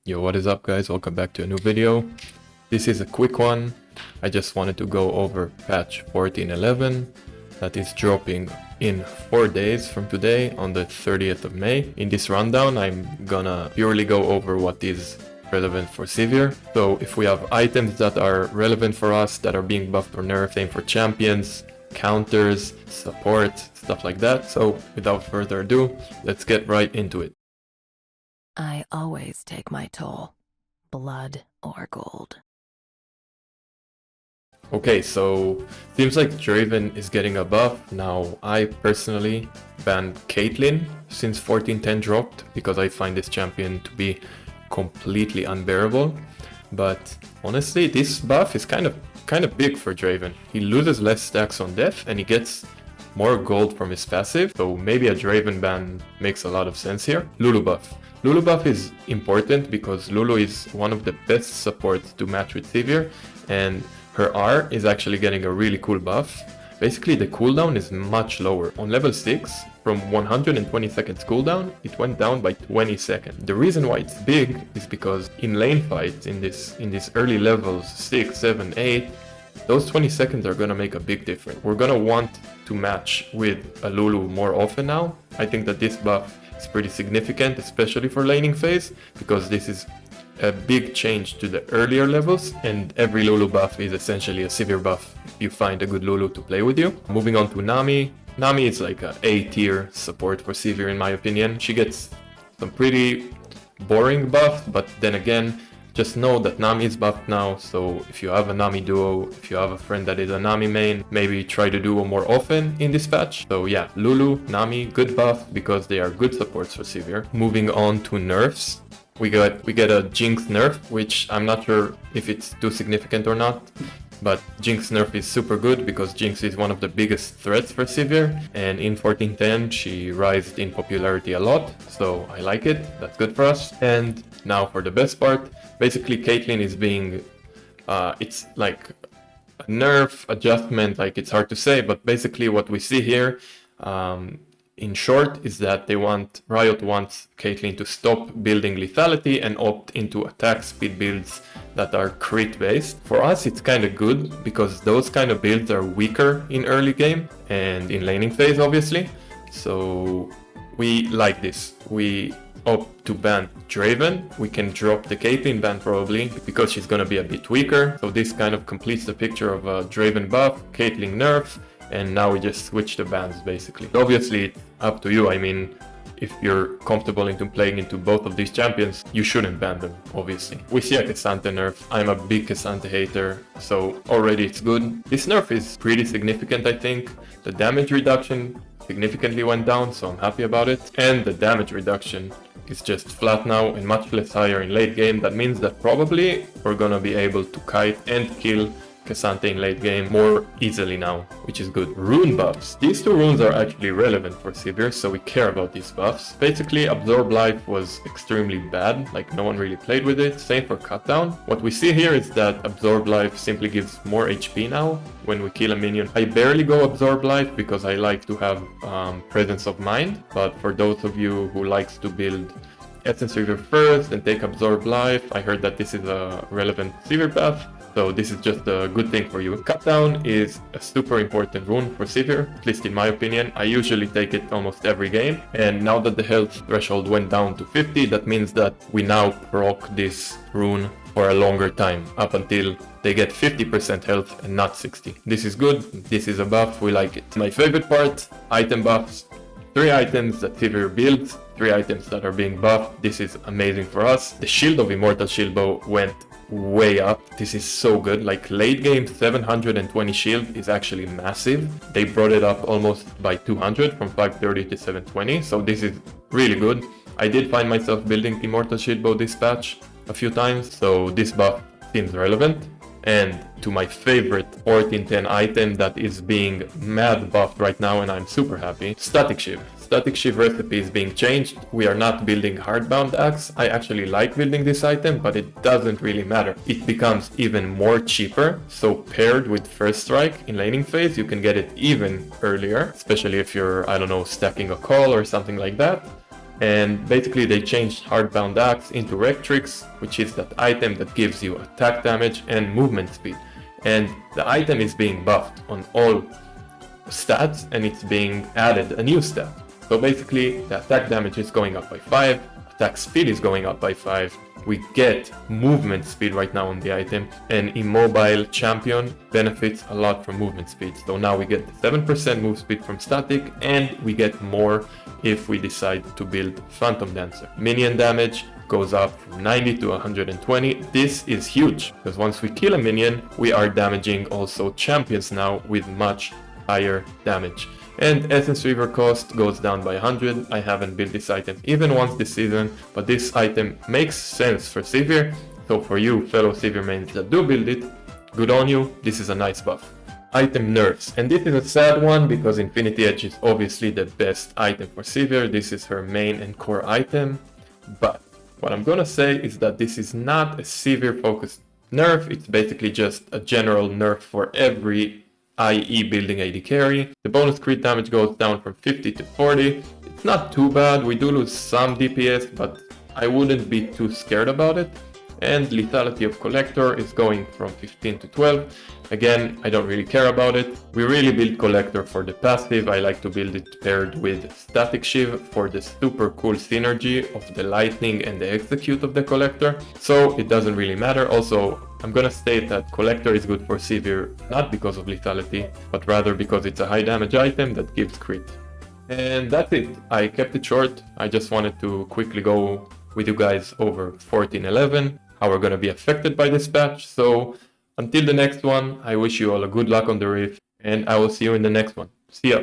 Yo, what is up guys? Welcome back to a new video. This is a quick one. I just wanted to go over patch 14.11 that is dropping in 4 days from today on the 30th of May. In this rundown, I'm gonna purely go over what is relevant for Sivir. So if we have items that are relevant for us, that are being buffed or nerfed, same for champions, counters, support, stuff like that. So without further ado, let's get right into it. I always take my toll, blood or gold. Okay, so seems like Draven is getting a buff. Now, I personally banned Caitlyn since 14.10 dropped because I find this champion to be completely unbearable. But honestly, this buff is kind of big for Draven. He loses less stacks on death and he gets more gold from his passive. So maybe a Draven ban makes a lot of sense here. Lulu buff. Lulu buff is important because Lulu is one of the best supports to match with Sivir, and her R is actually getting a really cool buff. Basically the cooldown is much lower. On level 6, from 120 seconds cooldown, it went down by 20 seconds. The reason why it's big is because in lane fights, in these early levels, 6, 7, 8, those 20 seconds are gonna make a big difference. We're gonna want to match with a Lulu more often now. I think that this buff is pretty significant, especially for laning phase, because this is a big change to the earlier levels, and every Lulu buff is essentially a Sivir buff if you find a good Lulu to play with you. Moving on to Nami. Nami is like a A-tier support for Sivir in my opinion. She gets some pretty boring buff, but then again, just know that Nami is buffed now, so if you have a Nami duo, if you have a friend that is a Nami main, maybe try to duo more often in this patch. So yeah, Lulu, Nami, good buff because they are good supports for Sivir. Moving on to nerfs. We get a Jinx nerf, which I'm not sure if it's too significant or not, but Jinx nerf is super good because Jinx is one of the biggest threats for Sivir, and in 14.10 she rised in popularity a lot, so I like it, that's good for us. And now for the best part, basically Caitlyn is being, it's like a nerf adjustment, like it's hard to say, but basically what we see here, in short, is that Riot wants Caitlyn to stop building lethality and opt into attack speed builds that are crit based. For us it's kind of good because those kind of builds are weaker in early game and in laning phase obviously. So we like this. We opt to ban Draven. We can drop the Caitlyn ban probably because she's gonna be a bit weaker. So this kind of completes the picture of a Draven buff, Caitlyn nerf, and now we just switch the bans basically. Obviously it's up to you. I mean, if you're comfortable into playing into both of these champions, you shouldn't ban them, obviously. We see a Cassandra nerf. I'm a big Cassandra hater, so already it's good. This nerf is pretty significant, I think. The damage reduction significantly went down, so I'm happy about it. And the damage reduction is just flat now and much less higher in late game. That means that probably we're gonna be able to kite and kill Cassandra in late game more easily now, which is good. Rune buffs. These two runes are actually relevant for Sivir, so we care about these buffs. Basically, Absorb Life was extremely bad, like no one really played with it. Same for Cutdown. What we see here is that Absorb Life simply gives more HP now when we kill a minion. I barely go Absorb Life because I like to have presence of mind, but for those of you who likes to build Essence River first and take Absorb Life, I heard that this is a relevant Sivir buff. So this is just a good thing for you. Cutdown is a super important rune for Sivir, at least in my opinion. I usually take it almost every game. And now that the health threshold went down to 50, that means that we now proc this rune for a longer time, up until they get 50% health and not 60. This is good, this is a buff, we like it. My favorite part, item buffs. 3 items that Sivir builds, 3 items that are being buffed. This is amazing for us. The shield of Immortal Shieldbow went way up. This is so good. Like late game 720 shield is actually massive. They brought it up almost by 200 from 530 to 720, so this is really good. I did find myself building Immortal Shieldbow this patch a few times, so this buff seems relevant. And to my favorite 14.10 item that is being mad buffed right now and I'm super happy, Static Shiv. Static Shiv recipe is being changed. We are not building Hardbound Axe. I actually like building this item, but it doesn't really matter. It becomes even more cheaper, so paired with First Strike in laning phase, you can get it even earlier, especially if you're, I don't know, stacking a call or something like that. And basically they changed Hardbound Axe into Rectrix, which is that item that gives you attack damage and movement speed. And the item is being buffed on all stats, and it's being added a new stat. So basically the attack damage is going up by 5, attack speed is going up by 5. We get movement speed right now on the item, and Immobile Champion benefits a lot from movement speed. So now we get the 7% move speed from static, and we get more if we decide to build Phantom Dancer. Minion damage goes up from 90 to 120. This is huge, because once we kill a minion, we are damaging also champions now with much higher damage. And Essence Weaver cost goes down by 100. I haven't built this item even once this season, but this item makes sense for Sivir. So for you fellow Sivir mains that do build it, good on you, this is a nice buff. Item nerfs, and this is a sad one because Infinity Edge is obviously the best item for Sivir. This is her main and core item, but what I'm gonna say is that this is not a Sivir focused nerf. It's basically just a general nerf for every IE building AD carry. The bonus crit damage goes down from 50 to 40. It's not too bad, we do lose some DPS, but I wouldn't be too scared about it. And lethality of Collector is going from 15 to 12. Again, I don't really care about it. We really build Collector for the passive. I like to build it paired with Static Shiv for the super cool synergy of the lightning and the execute of the Collector. So it doesn't really matter. Also, I'm gonna state that Collector is good for Sivir not because of lethality, but rather because it's a high damage item that gives crit. And that's it. I kept it short. I just wanted to quickly go with you guys over 14.11, how we're gonna be affected by this patch. So until the next one, I wish you all a good luck on the Rift, and I will see you in the next one. See ya!